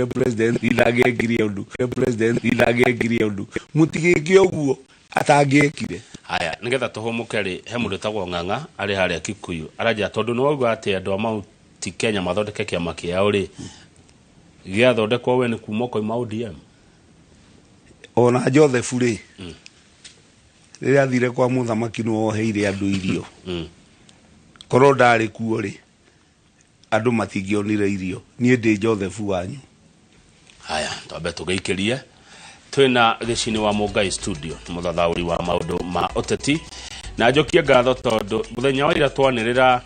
president ilagegire undu president ilagegire undu mutigike oguo atangekire haya nigetha tuhomuke ri he mundu tagwo Ng'ang'a ari haria Kikuyu araja tondu no uga ati andu amount Kenya mathondeke kiama kiao ri gia thondekwo we ni kuma ko ODM ona Joseph ri rĩrĩa athire kwa muthamaki no oheire andu irio korwo ndari kuo ri andu matingionire irio nie ndi Joseph wanyu haya twambe tugeikirie twina gicini wa Mungai studio muthathauri wa maundu ma uteti na njokie ngatho tondu muthenya wa ira twanirira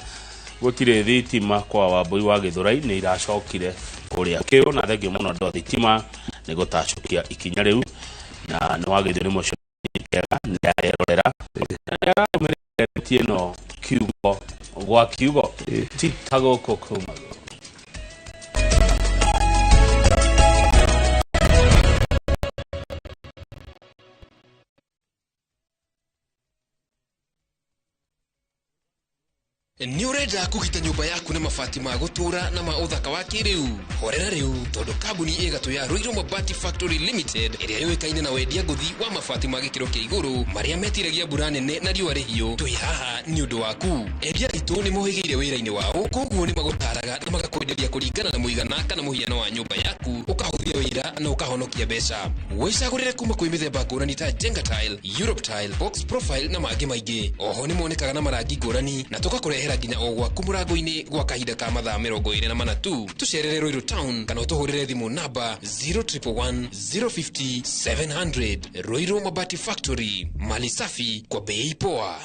gutire thitima kwa Wambui wa Githurai ni iracokire kuria kiu na thengio muno ndo thitima ni gutacokia ikinya riu na no wagithio ni mocio kega ni ayerorera tieno kiugo gwa kiugo titago kokuma Ni urenda kugita nyumba yaku na mabati ma gutura na ma uthaka wa kiriu horera riu tondu kambuni igatu ya Ruiru Mabati Factory Limited iria yoikaine na wendia nguthi wa mabati ma gikiro kia iguru maria metiragia mbura nene na riua rihiu twi haha ni undu waku endia itu ni mohigeire wira-ini wao koguo ni magutaraga na magakwenderia kuringana na muigana kana muhiano wa nyumba yaku ukahuthia wira na ukahonokia mbeca wicagurire kuma kwi mithemba ngurani ta Jenga Tile, Europe Tile, Box Profile na mangi maingi oho ni monekaga na marangi ngurani na tugakurehera nginya o gwaku murango-ini gwa kahinda ka mathaa 24 tu tucerere Ruiru Town kana utuhurire thimu namba 0111 050 700 Ruiru Mabati Factory mali safi kwa bei poa.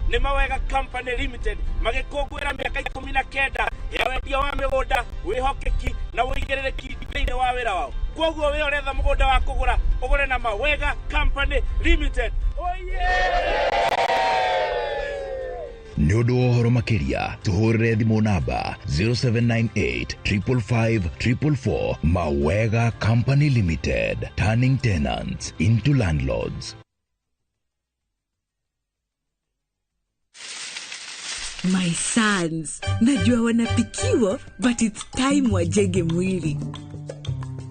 Ni Mawega Company Limited magikungwira miaka 19 ya wendia wa migunda wihokeki na wigerereki thĩinĩ wa wĩra wao koguo we uretha mugunda wa kugura ugure na Mawega Company Limited Nĩ ũndũ wa ũhoro makĩria tuhũrĩre thimũ namba 0798 555 444 Mawega Company Limited, turning tenants into landlords. My sons, najua wanapikiwa, but it's time wajenge mwili.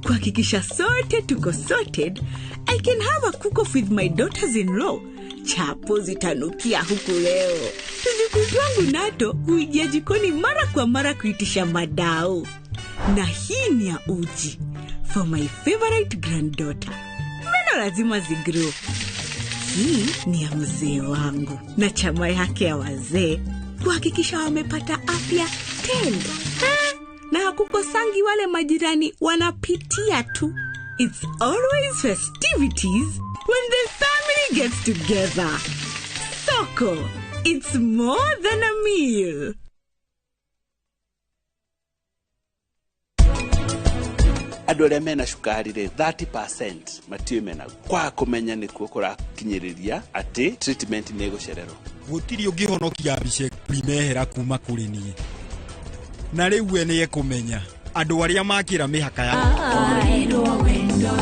Kuhakikisha sote tuko sorted, I can have a cook-off with my daughters-in-law. Chapo zitanukia huku leo. Tujukutu wangu nato huingia jikoni mara kwa mara kuitisha madao. Na hii ni ya uji for my favorite granddaughter. Meno lazima zigrow. Hii ni ya mzee wangu na chama yake ya wazee kuhakikisha wamepata afya tele. Na hakukosangi wale majirani wanapitia tu. It's always festivities when the family gets together. Soko, it's more than a meal. Andũ arĩa mena cukari rĩ 30% matiũĩ mena kwa kũmenya nĩ kuo kũrakinyĩrĩria atĩ treatment nĩ gũcererwo gũtirĩ ũngĩhonokia bice primehera kuma kũrĩ niĩ na rĩu we nĩ ekũmenya andũ arĩa makĩra mĩhaka ya oriro wendo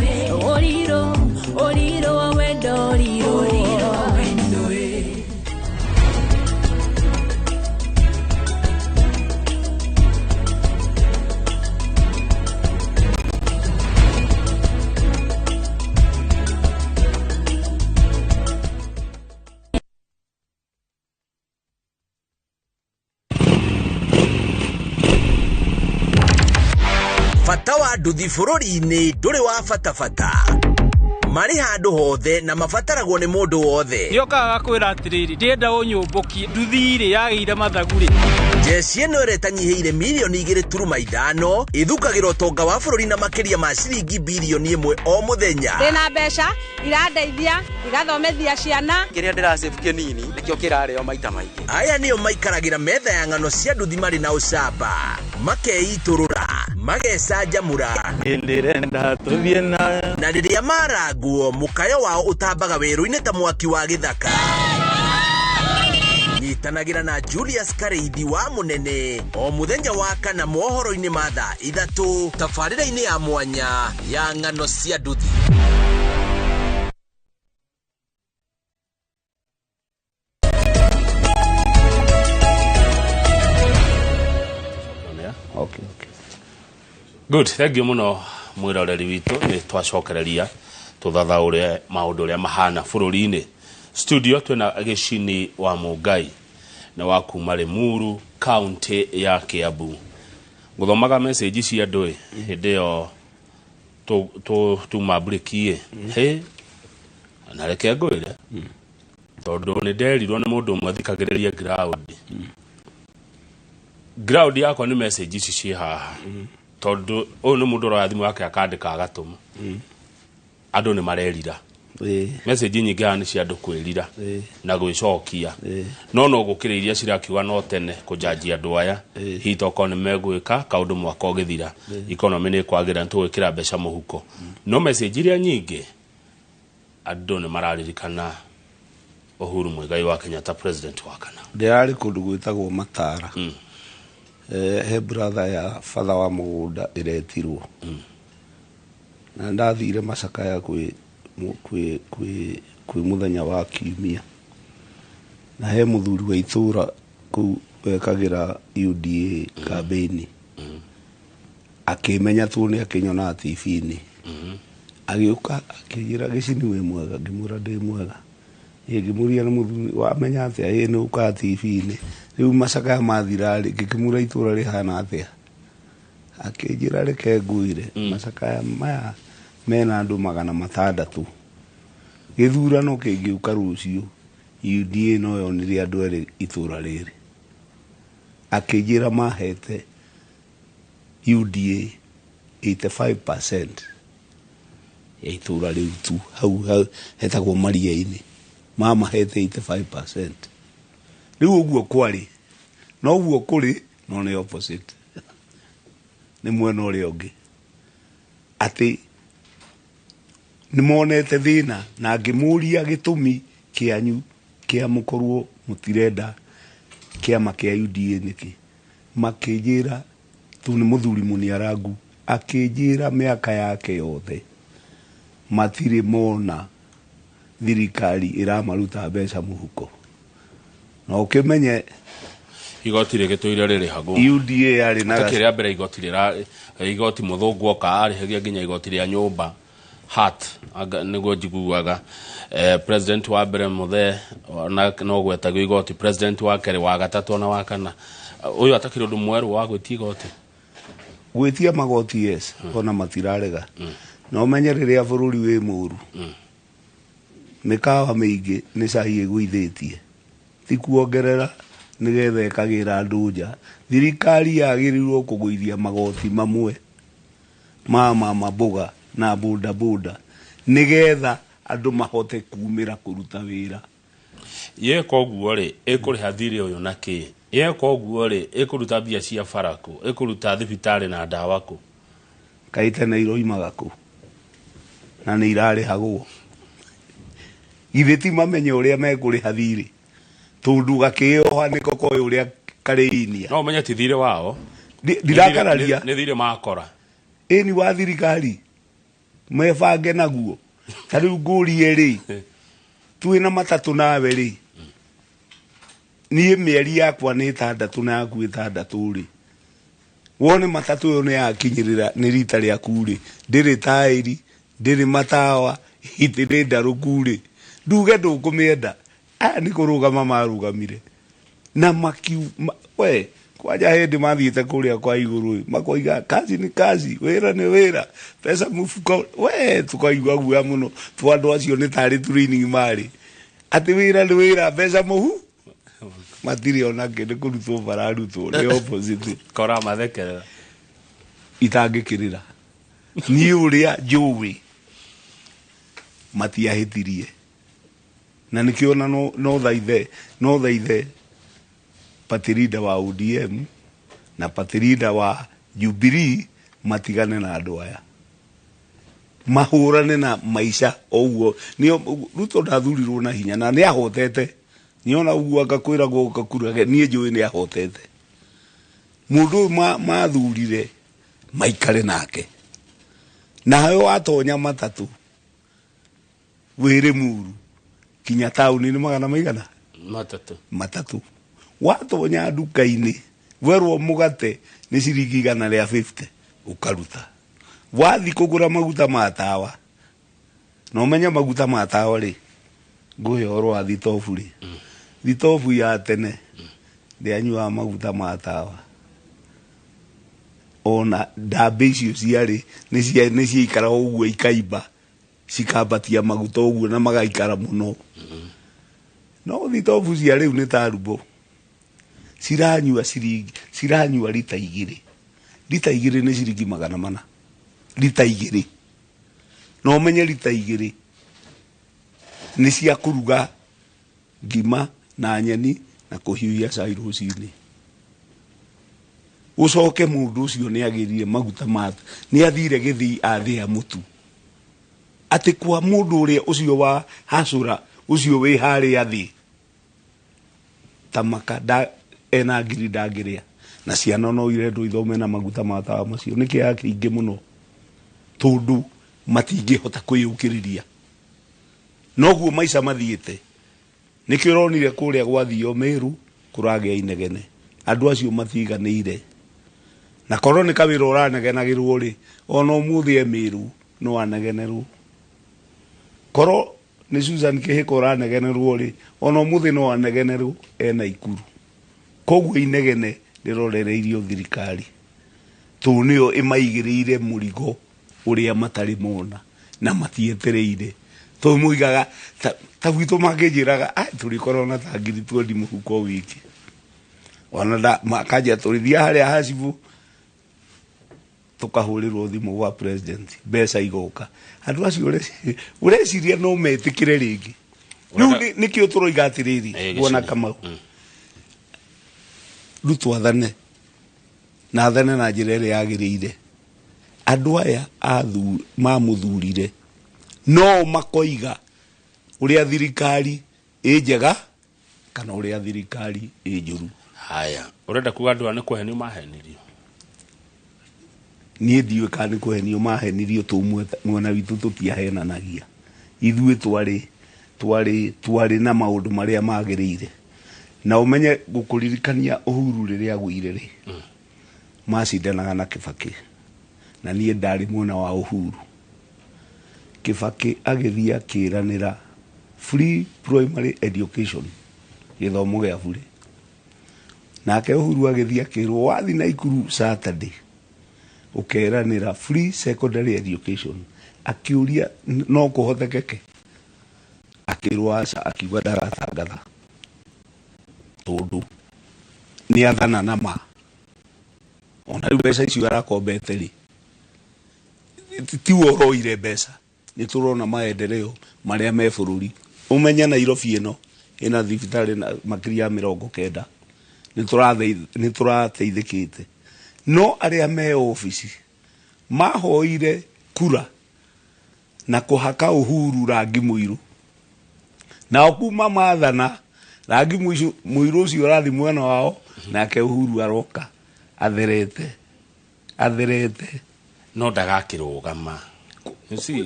Fata wa nduthi bũrũri-inĩ ndũrĩ wa fatafata marĩ handũ hothe na mabataragwo nĩ mũndũ wothe nĩokaga kwĩra atĩrĩrĩ ndĩenda ũnyũmbũkie nduthi ĩrĩ yagĩire mathagurĩ jeci ĩno ĩretanyihĩire milioni 2.5 ithukagĩra ũtonga wa bũrũri na makĩria ma ciringi bilioni 1 o mũthenya ndĩna mbeca irandeithia igathomethia ciana kĩrĩa ndĩrasave kĩnini nĩkĩo kĩrarĩo maita maingĩ aya nĩo maikaragĩra metha ya ng'ano cia nduthi marĩ na ũcamba makeitũrũra magecanjamũra ndĩrenda tũthiĩ na rĩrĩa maraguo mũkayo wao ũtambaga werũ-inĩ ta mwaki wa gĩthaka nyitanagĩra na Julius Kareithi wa Munene o muthenya wa kana mohoro-inĩ ma thaa 3 tabarĩra-inĩ ya mwanya ya ng'ano cia nduthi. Okay. Good, thank you muno mwiroreri witu ni twacokereria tuthathaure maundu ria mahana bururi-ini. Studio twina gicini wa Mungai na wa kuma Limuru county ya Kiambu. Nguthomaga message cia andu hindi yo tu mabrikie he na reke ngwire tondu ni nderirwo ni mundu umwe thikagiriria ground yakwa ni message ici ci haha tondu uyu ni mundu ro thimu yake akandika agatuma andu ni marerira message nyingi ni cia andu kwirira na gwicokia no gukiriria cirakiwa no tene kujanjia andu aya hitoko ni megwika kaundu mwaka ugithira economy ni kwagira ntugikira mbeca muhuko no message iria nyingi andu ni mararirikana Uhuru Muigai wa Kenyatta president wa kana ndirari kundu gwitagwo Matara he brother ya father wa mugunda iretirwo na ndathire Macakaya kwi muthenya wa kiumia na he muthuri wa itura ku wekagira UDA campaign akimenya tu ni akinyona TV-ini agiuka akijira gicini we mwega ngimura ndi mwega ngimuria na muthuri wamenya atia ni uka TV-ini riu Macakaya mathirari ngikimura itura rihana atia akijira reke nguire Macakaya maya mena andu 600 githurano kingiuka rucio UDA no yonire andu eri itura riri akijira mahete UDA 85% ya itura riu tu hau hetagwo Maria-ini mama hete 85% riu uguo kwari no uguo kuri no ni opposite ni mwena uri ungi ati ni monete thina na ngimuria gitumi kianyu kia mukorwo mutirenda kiama kia UDA niki makijira tu ni muthuri Muniarangu akijira miaka yake yothe matire mona thirikari iramaruta mbeca muhuko na ukimenye igoti rigituire riri hagu UDA yari na akiria mbere igoti muthungu oka arihagia nginya igoti ria nyumba hat niguo njiguaga president wa mbere muthe no gwetagwo igoti president wa kere wa gatatu na wa kana uyu atakire undu mweru wa gwitia igoti gwitia magoti yes ona matirarega no menye riria bururi wi muru mikawa mingi ni cai igwithitie ti kuongerera nigetha ikagira andu nja thirikari yagirirwo kugwithia magoti mamwe mama mabuga na boda nigetha andu mahote kumira kuruta wira ye koguo ri ikuriha thiri uyu naki ye koguo ri ikuruta bia cia farako ikuruta thibitari na ndawa ku kaite na iroimaga ku na ni irari hagwo ithiti mamenye uria mekuriha thiri tundu gakioha niko koy uria kariinia no menye ti thiri wao ndirakararia ni thiri makora eni wa thirikari mebange naguo tariu ngurie ri twina matatu nawe ri nie mieri yakwa ni 6 na yaku 6 ri wone matatu yo ni yakinyirira ni rita ria kuri ndiri tairi ndiri matawa itire ndarukuri nduge ndukumienda ni kurugama marugamire na makiu we kwaja hindi mathiite kuria kwa iguru makoiga kazi ni kazi wira ni wira pesa mufuko we tukaigwa guya muno twandu acio ni tari training mari ati wira ni wira pesa muhu matiri ona kende kurutwo bararutwo ni opposite kora mathekerera itangikirira ni uria juwi matiahitirie na nikiona no thaithe patirida wa ODM na patirida wa Jubilee matigane na andu aya mahurane na maisha ouo ni Ruto ndathurirwo na hinya na ni ahotete niona uguo akakwira goka kurage nie njui ni ahotete mundu mathurire maikare nake nayo atonya matatu wire muru kinya tauni ni magana maigana matatu watonya duka-ini werwo mugate ni ciringi 150 ukaruta wathi kugura maguta ma tawa no menya maguta ma tawa ri nguyorwo athi tofu ri thitofu ya tene ndianyua maguta ma tawa ona ndambe icio ciarĩ nĩ ciaikara ũguo ikaimba cikambatia maguta ũguo na magaikara mũno no thitofu cia rĩu nĩ ta rumbo ciranyua rita igĩrĩ nĩ ciringi 400 rita igĩrĩ no menye rita igĩrĩ nĩ cia kũruga ngima na nyeni na kũhiũhia cai rũcinĩ ucoke mundu ucio ni agirire maguta mata ni athire githii athia mutu ati kwa mundu uria ucio wa hasura ucio wi hari athi tamaka da ena ngiri ndagiria na ciana no irendo ithome na maguta mata macio niki yakingi muno tondu matingihota kwiyukiriria noguo maica mathiite niki uronire kuria gwathio Meru kuragia inegene andu acio mathiganiire na korwo ni kawira uranegenagirwo ri ona umuthi Meru no anegenerwo korwo ni Susan Kihiko uranegenerwo ri ona umuthi no anegenerwo ena Ikuru koguo inegene rirorereirio thirikari tu nio imaigirire murigo uria matari mona na matietereire to muigaga ta gwitu makijiraga turi korona ta ngiri 20 muhuko wiki ona da makaja turithia haria hasibu tukahurirwo thimu wa president besa igoka andu acio ureciria no metikire ringi riu nikio turoiga atiriri wona kama rutwathane na thane na njira ĩrĩa yagĩrĩire andu aya mamuthurire no makoiga uria thirikari ĩnjega kana uria thirikari ĩnjũru. Haya, urenda kuga andu ane kuhenio mahenirio? Nie ndiwe kana kuhenio mahenirio tu mwena witu tutiahenanagia ithuĩ twari na maundu maria magĩrĩire na umenye gukuririkania Uhuru riria agwire ri macindanaga na Kibaki na nie ndari mwena wa Uhuru. Kibaki agithia kiranira free primary education githomo gia bure nake Uhuru agithia kirwo wathi na Ikuru Saturday ukeranira free secondary education akiuria no kuhotekeke akirwo aca akiuga ndaratangatha tondu ni athana na ma ona riu mbeca icio arakombete ri ti woroire mbeca ni turona maendeleo maria me bururi umenya Nairobi ino ina thibitari na makiria 90 ni turateithikite no aria me ofisi mahoire kura na kuhaka Uhuru rangi muiru na okuma mathana rangi muiru ucio rathi mwena wao nake Uhuru aroka atherete no ndagakirugama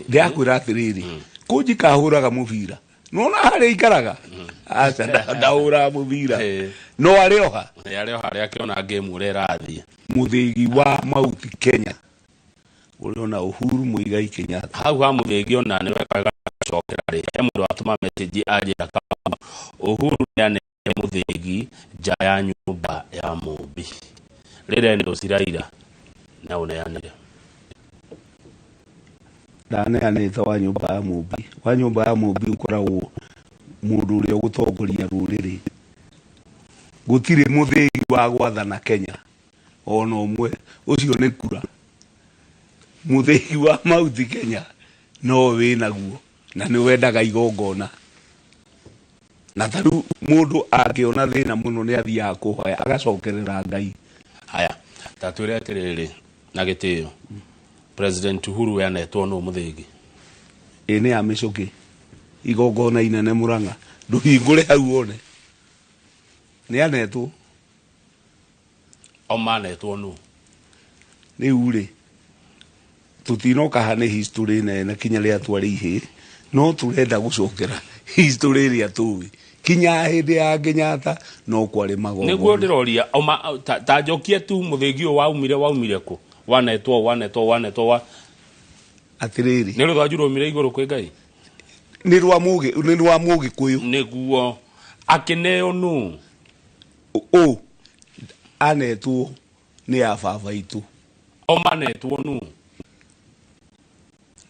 ndiakwira atiriri kunjika huraga mubira nona hari ikaraga aca ndaura mubira no arioha hari akiona game uria irathie muthigi wa Mauti Kenya uriona Uhuru Muigai Kenyatta hau ha muthigi ona ni wega gacokera ri mundu atuma message ajira kama Uhuru yani muthigi nja ya nyumba ya Mumbi rire ndo ciraira na uneanire dane anita wa nyumba ya Mumbi ukoragwo mundu uria gutongoria ruriri gutire muthigi wa gwathana Kenya ona umwe ucio ni kura muthigi wa Mauti Kenya no winaguo na ni wendaga igongona na taru mundu akiona thina muno ni athia kuhoya agacokerera Ngai. Haya tatwire atiriri na gitio President Uhuru yanetwo no muthigi ene amicoki igongona inene Murang'a nduhingure hau one nä anetwo o manetwo no rä u rä tå tinoka ha nä history nene kinya rä a twarä ihä no tå renda gå cokera history ä rä a tå kinya hä ndä ya Kenyatta no kwarä magongona nä guo ndä roria ta njokia tu må thä gi å waumire kå wanetwo atä rä rä nä rå thanju rå mire igå rå kwä ngai nä rwa må gä kå yå nä guo akä neo no å anetwo nä ya baba itå o manetwo no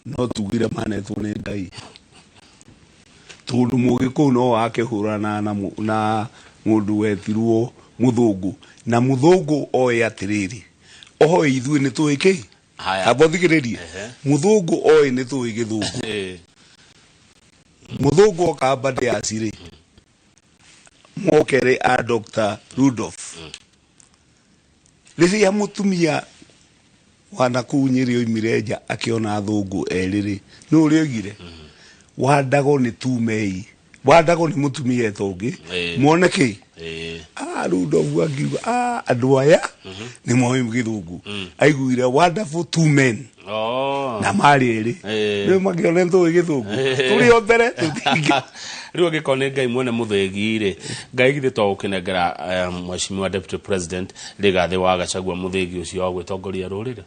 no tugire manetwo nä ngai tondå må gä kå no akä hå rana na må ndå wetirwo må thångå na må thångå oä atä rä rä oä ithuä nä tå ä kä amba thigä rä rie må thångå oä nä tå ä gä thångå må thångå okamba ndä acirä mokerä a Dr. Rudolph rä rä a må tumia wana kuu nyä rä oimire nja akä ona thångå erä rä nä å rä oigire Wandago nä tumei Wandago nä må tumia etå ngä mwone kä Rudolph akiuga andå aya nä moä gä thångå aiguire wonderful two men na marä erä rä makä one tå ä gä thångå tå rä o mbere tå rä u angä korwo nä ngai mwene må thägi rä ngai githä to gå kä nengera mweshimiwa deputy president rä gathä wa Gachagua må thägi å cio wa gwä tongoria rå rä rä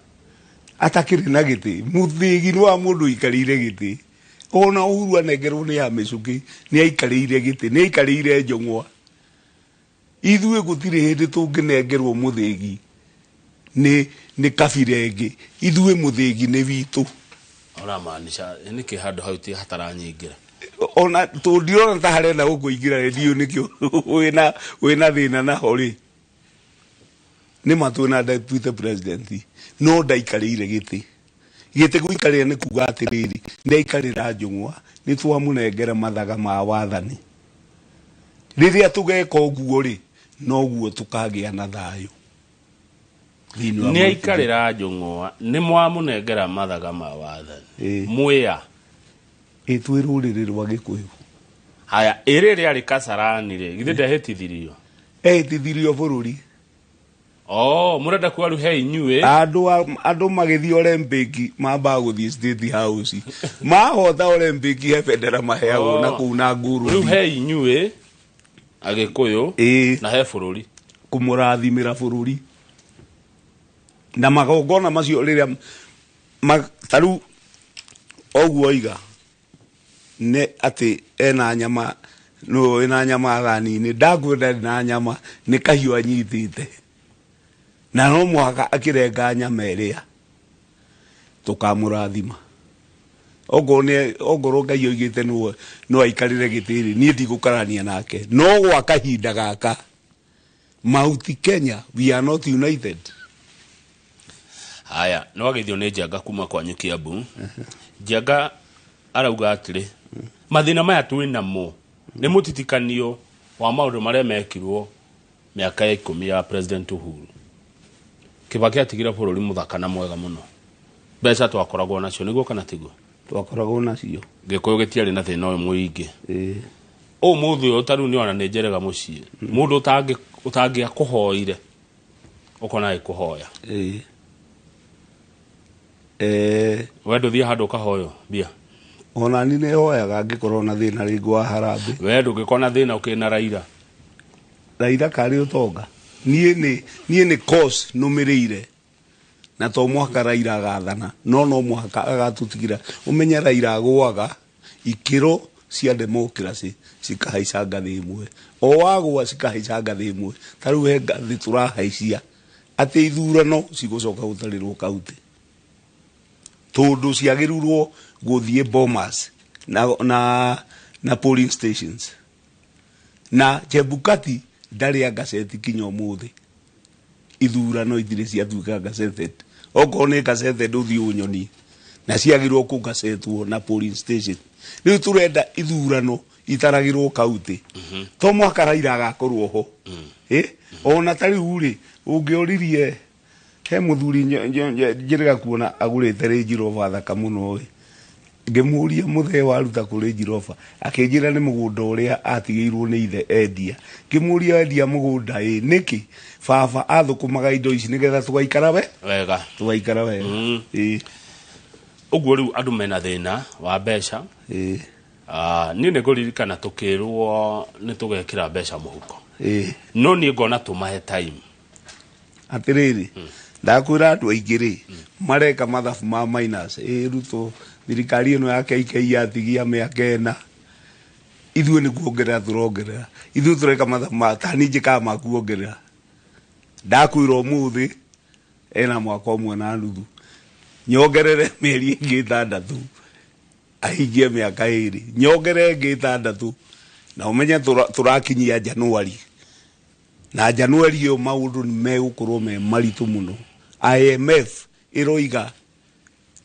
atakä rä na gä tä må thägi nä wa må ndå ikarä ire gä tä ona Uhuru anengerwo nä ya mä cukä nä aikarä ire gä tä nä aikarä ire njong'wa ithuä gå tirä hä ndä tå ngä nengerwo må thägi nä kabira ĩngĩ ithuä må thägi nä witå oramanisha nä kä handå hau tä hataranyingä ra ona tå ndirona ta harenda gå kå ingä ra redio nä kä wä na thä na naho rä nä matwä na deputy president no ndaikarä ire gä tä gå ikarä ra nä kuga atä rä rä nä aikarä ra njång'wa nä twamå nengera mathaga ma wathani rä rä a tå geka å guo rä noguo tå kagä a na thayå nä aikarä ra njång'wa nä mwamå nengera mathaga ma wathani mwä a twä rå rä rä rwa gä kå yå haya ä rä rä arä Kasarani rä githä ndehätithirio ehätithirio bå rå ri må renda kuga rä u he inyuä andå magä thiä Olympic mambaga gå thiä State House mahota Olympic he bendera maheagwo na kå u na ngå rä u he inyuä agä kå yå na he bå rå ri kå må rathimä ra bå rå ri na magongona macio rä rä a tarä oguo oiga nä atä ena nyama no ena nyama thani-inä ndakwenda na nyama nä kahiå anyitä te na no mwaka akä renga nyama ä rä a tå kamå rathima ongorwo ngai oigä te no aikarä re gä tä rä niä ndigå karania nake no gwa kahinda gaka Mount Kenya we are not united haya no agithio nä Njanga kuma kwanyu Kiambu Njanga arauga atä rä mathä na maya twä namo nä må titikanio wa maå ndå marä a mekirwo mä aka ya 10 ya president Uhuru Kibaki atigire bå rå ri må thaka na mwega må no mbeca twakoragwo nacio nä guo kana tiguo twakoragwo nacio gä kå yå gä tiarä na thä na å yå må ingä å må thä å yå tarä u nä ona nä njerega må ciä må ndå å tangä akå hoire å kona agä kå hoya we ndå thiä handå å kahoyo mbia ona ni nä hoyaga ngä korwo na thä na rä ngå wa harambä we ndå ngä korwo na thä na å kä na Raila karä å tonga niä nä nå mä rä ire na to mwaka Raila agathana no mwaka agatå tigira å menye Raila agwaga ikä ro cia democracy cikahaica ngathä ĩmwe o wagwa cikahaica ngathä ĩmwe tarä u he ngathä tå rahaicia atä ithurano cigå coka gå tarä rwo kauntä tondå ciagä rurwo gå thiä Bomas na polling stations na Chebukati ndarä a gaceti kinya å må thä ithurano itirä ciatuä ka gaceted okorwo nä gaceted å thiä å nyoni na ciagä rwo kå gacetwo na polling station rä u tå renda ithurano itaragä rwo kauntä to mwaka Raila agakorwo ho ona tarä u rä å ngä oririe he må thuri njä rä ga kuona agå rä te rä njirova thaka må no ngemuria muthe waruta kuri Jirofa akinjira ni mugunda uria atigiirwo ni ithe endia ngemuria endia mugunda niki baba athukumaga indo ici nigetha tugaikara wega uguo riu andu mena thina wa mbeca ni ne nguririkana tukirwo ni tugekira mbeca muhuko no ni ngona tumahe time atiriri ndakwira andu aingiri mareka mathabu ma minus ruto thirikari ino yake ikei yatigia miaka ena ithuĩ nĩ kuongerera turongerera ithuĩ tureka mathabu ma tani njika ma kuongerera ndakwira ũmũthĩ ena mwaka ũmwe na nuthu nyongerere mĩeri ĩngĩ 6 ahingie mĩaka 2 nyongerere ĩngĩ 6 na ũmenye tũrakinyia Januari na Januari yo maũndũ nĩ megũkorwo me maritũ mũno IMF iroiga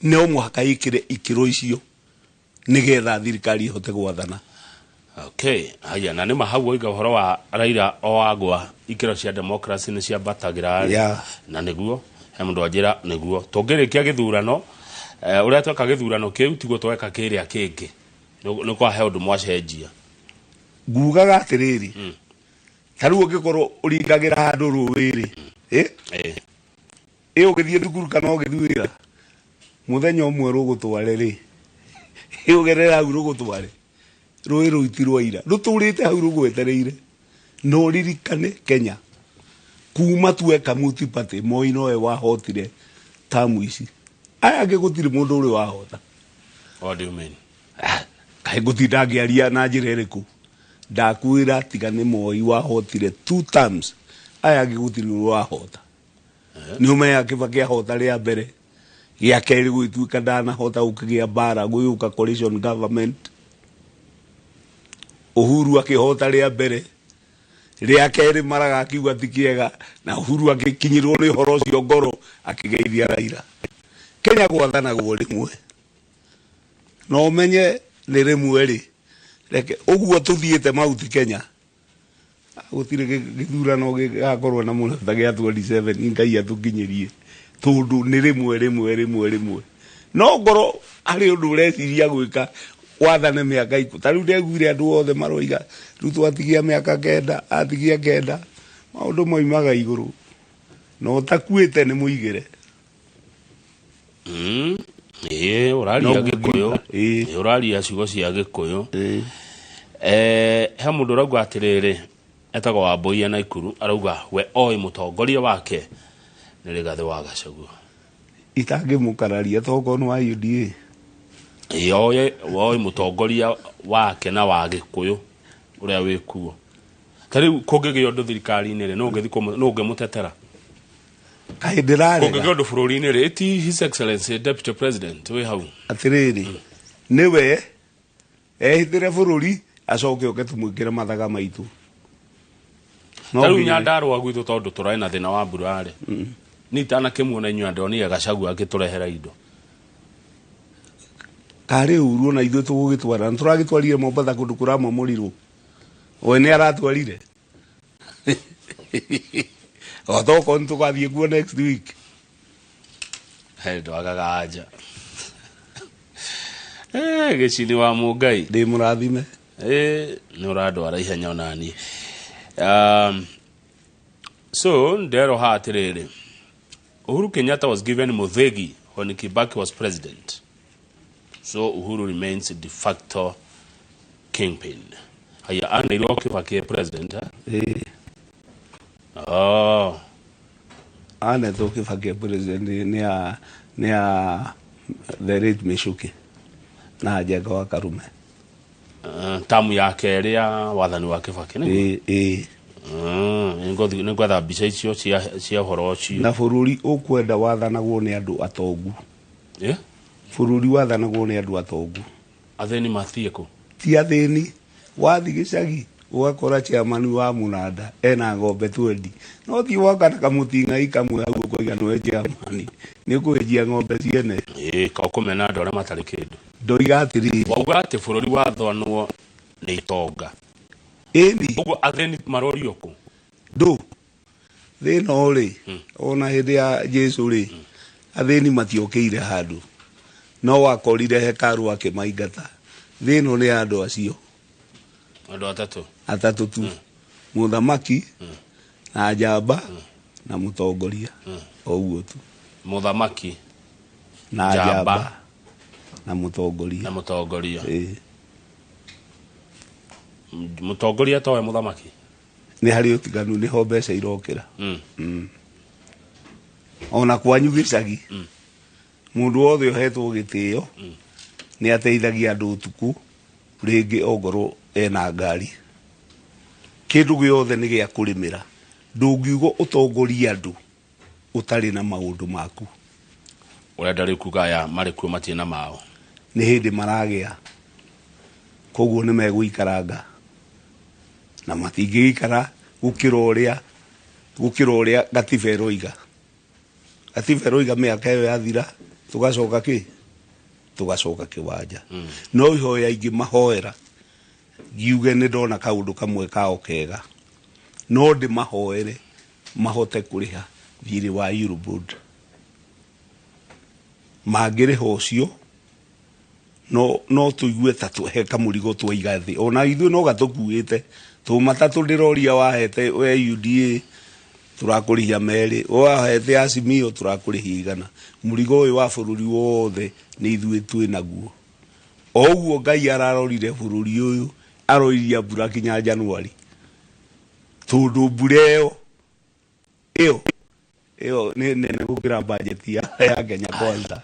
no mwaka ikire ikiro icio nigetha thirikari ihote gwathana. Okay, haya na nima hau oiga uhoro wa Raila Owagwa ikiro cia democracy ni cia batagira na niguo he mundu ajira niguo tongerikia githurano uria tweka githurano kiu tiguo tweka kiria kingi no kwa he undu mwacenjia ngugaga atiriri taru ugikorwo uringagira handu ruwiri ugithie thukuru kana ugithuira muthenya umwe rugutware ri ugerera hau rugutware rui ruitirwo ira ruturite hau rugwetereire no ririkane Kenya kuma tweka multiparty Moi noe wahotire tamu ici aya ngigutire mundu uri wahota. What do you mean? Kai gutinda ngiaria na njira iriku ndakwira tigane Moi wahotire 2 times aya ngigutire wahota ni umenya Kibaki ahota ria mbere ya keri gwituika ndana hota ukigia bara guyuka coalition government Uhuru akihota ria mbere ria keri maraga akiuga tikiega na Uhuru akikinyirwo ni horo cio ngoro akigeithia Raila Kenya gwathana gwo rimwe no menye ni rimwe ri reke uguo tuthiete mauti Kenya gutire githurano gigakorwo na muno ta gia 27 ngai atukinyirie tundu ni rimwe no ngoro ari undu ureciria gwika wathane miaka iku tariu ndegwire andu othe maroiga rutu atigia miaka 9 atigia 9 maundu moimaga iguru no takuite ni muigire uraria gikuyu uraria ciugo cia gikuyu he mundu rauga atiriri etago wa Boia na Ikuru arauga we oi mutongoria wake ni Rigathi wa Gachagua itange mukararia toko no UDA yoye oi mutongoria wake na wa Gikuyu uria wikuo tari kugege undu thirikari-ini ri no ngemutetera kai ndirare kugege undu bururi-ini ri ti His Excellency Deputy President we hau atiriri niwe ehithire bururi acoke oke tumwikire mathaga maitu taru Nyandarua gwithu tondu turai na thina wa mbura ri ni tana kimuona inyu andoni ya Gachagua agiturehera indo kare uru na ithu tugugitwara nturagitwarire Mombasa kundu kurama murirwo we ni aratwarire otoko ntugathie kuo next week ndo agagaja gicini wa Mungai ndi murathime ni uradwara ihenya onani so ndero hatiriri Uhuru Kenyatta was given Muthegi when Kibaki was president, so Uhuru remains de facto kingpin. Haya anairwo Kibaki president ana to Kibaki president ni a the rate Meshuki na Jaga wa Karume tamu yake ria wathani wa Kibaki ni ngwetha mbica icio cia horo ucio na bururi ukwenda wathanagwo ni andu atongu bururi wathanagwo ni andu atongu atheni mathieko ti atheni wathi gicagi ugakora chairman wa Munanda ena ngombe 20 no ti waka na kamutinga ikamwe hau ukoiga no chairman ni kuhejia ngombe ciene ka kumena andu aria matari kindu ndoiga atiri wauga ati bururi wathanwo ni itonga ugo atheni marori oku do thina uri ona hindi ya Jesu ri atheni matiokeire handu no wakorire hekaru akimaingata thino ni andu acio andu atatu tu muthamaki na njamba na mutongoria oguo tu muthamaki na njamba na mutongoria mutongoria towe muthamaki ni hari utiganu ni ho mbeca irokira ona kwanyu gicagi mundu wothe ohetwo gitio ni ateithagia andu utuku ringi ogoro ena ngari kindu giothe ni gia kurimira ndungiugo utongoria andu utari na maundu maku urenda riu kuga ya marikuo matina mao ni hindi maragia koguo ni meguikaranga na matingikara gukira uria gatiberoiga miaka iyo yathira tugacoka kiwanja no ihoya ingi mahoera giuge ni ndona kaundu kamwe kao kega no ndi mahoere mahote kuriha thiri wa Eurobond magiriho ucio no tuigue ta tuheka murigo twaiga thi ona ithu no gatukuite tu matatu ndiroria wahete we UDA turakurihia meri wahete Azimio turakurihia igana murigo uyu wa bururi wothe ni ithu twi naguo oguo Ngai ararorire bururi uyu aroiria mbura kinya Januari tundu mbura iyo ni gukira budget ya Kenya kwanza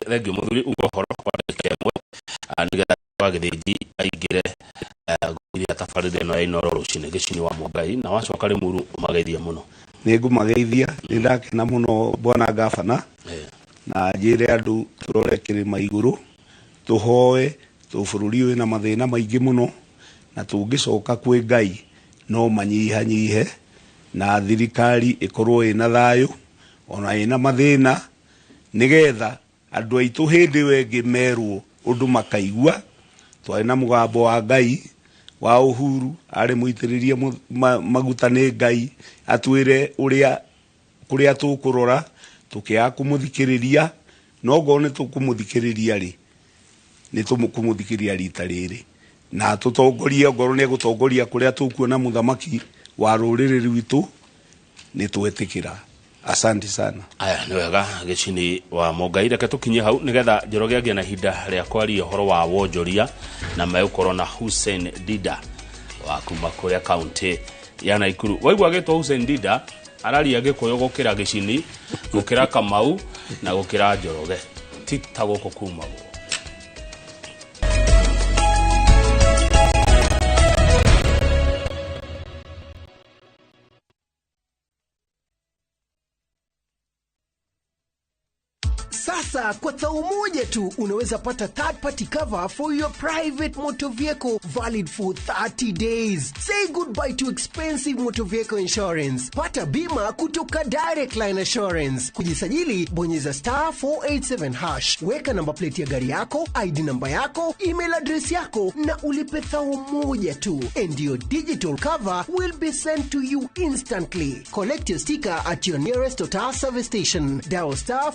thengio muthuri ugohoro kwa kemwe nigetha wagithiji aingire iria tafarire no Inooro rucine gicini wa Mungai na wacoka ri muru mageithia muno nigumageithia ndakena muno bwana gavana na njire andu turore kirima iguru tuhoe bururi uyu na mathina maingi muno na tungicoka kwi Ngai no manyihanyihe na thirikari ikorwo ina thayu ona ina mathina nigetha andu aitu hindi wengi merwo undu makaigua twaina mugambo wa Ngai wa Uhuru ari muitiririe maguta ni Ngai atwire kuria tukurora tukia kumuthikiriria no gone tukumuthikiriria ri ni tumukumuthikiriria rita riri na tutongoria ngoro ni gutongoria kuria tukuona muthamaki wa ruriri rwitu ni twetikira asante sana aya ni wega gicini wa Mungai reke tukinye hau nigetha Njoroge agia na hinda ria kwaria horo wa wonjoria na meukorwo na Hussein Dida wa kuma kuria county ya Naikuru waigwa gitwa Hussein Dida araria gikuyo gukira gicini gukira Kamau na gukira Njoroge tita guko kuma Sasa kwa tao moja tu unaweza pata third party cover for your private motor vehicle valid for 30 days. Say goodbye to expensive motor vehicle insurance. Pata bima kutoka Direct Line Assurance. Kujisajili bonyeza *487#. Weka namba plate ya gari yako, ID namba yako, email address yako na ulipe thao moja tu. And your digital cover will be sent to you instantly. Collect your sticker at your nearest Total service station. Dial *4